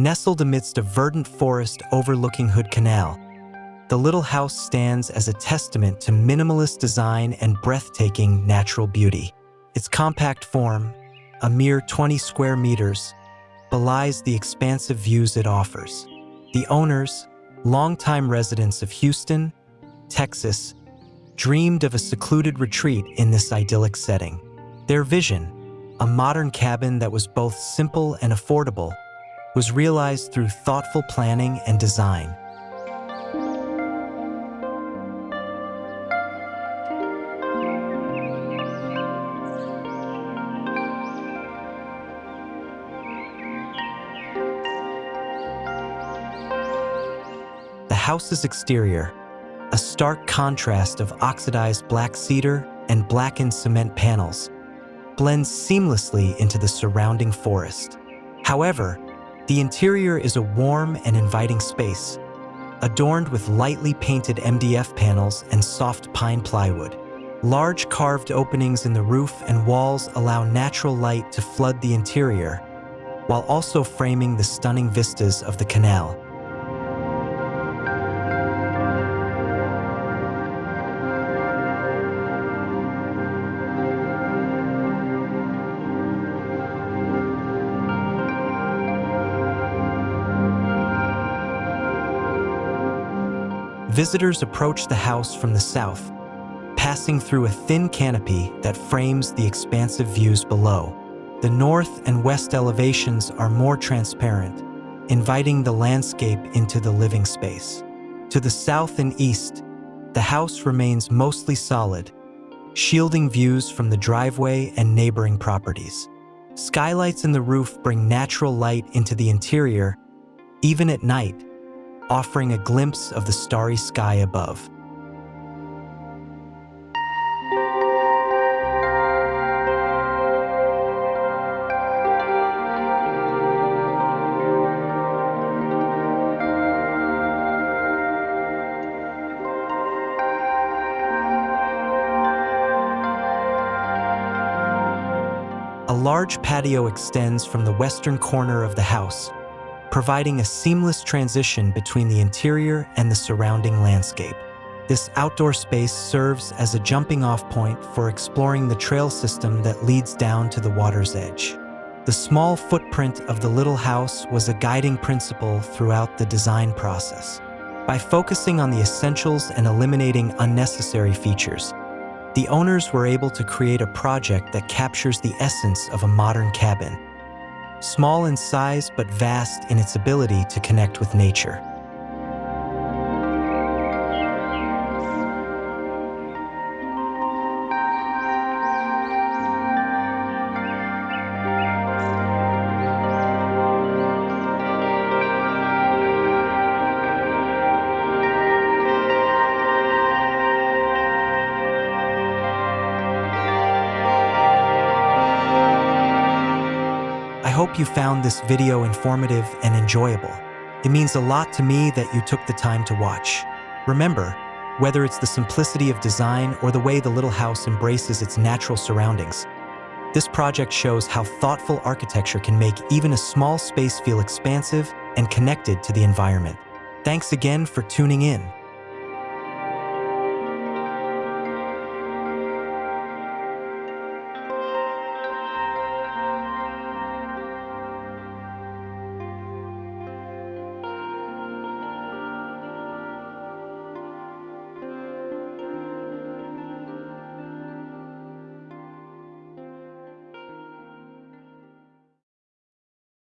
Nestled amidst a verdant forest overlooking Hood Canal, the little house stands as a testament to minimalist design and breathtaking natural beauty. Its compact form, a mere 20 square meters, belies the expansive views it offers. The owners, longtime residents of Houston, Texas, dreamed of a secluded retreat in this idyllic setting. Their vision, a modern cabin that was both simple and affordable, was realized through thoughtful planning and design. The house's exterior, a stark contrast of oxidized black cedar and blackened cement panels, blends seamlessly into the surrounding forest. However, the interior is a warm and inviting space, adorned with lightly painted MDF panels and soft pine plywood. Large carved openings in the roof and walls allow natural light to flood the interior, while also framing the stunning vistas of the canal. Visitors approach the house from the south, passing through a thin canopy that frames the expansive views below. The north and west elevations are more transparent, inviting the landscape into the living space. To the south and east, the house remains mostly solid, shielding views from the driveway and neighboring properties. Skylights in the roof bring natural light into the interior, even at night, offering a glimpse of the starry sky above. A large patio extends from the western corner of the house, providing a seamless transition between the interior and the surrounding landscape. This outdoor space serves as a jumping-off point for exploring the trail system that leads down to the water's edge. The small footprint of the little house was a guiding principle throughout the design process. By focusing on the essentials and eliminating unnecessary features, the owners were able to create a project that captures the essence of a modern cabin. Small in size but vast in its ability to connect with nature. I hope you found this video informative and enjoyable. It means a lot to me that you took the time to watch. Remember, whether it's the simplicity of design or the way the little house embraces its natural surroundings, this project shows how thoughtful architecture can make even a small space feel expansive and connected to the environment. Thanks again for tuning in.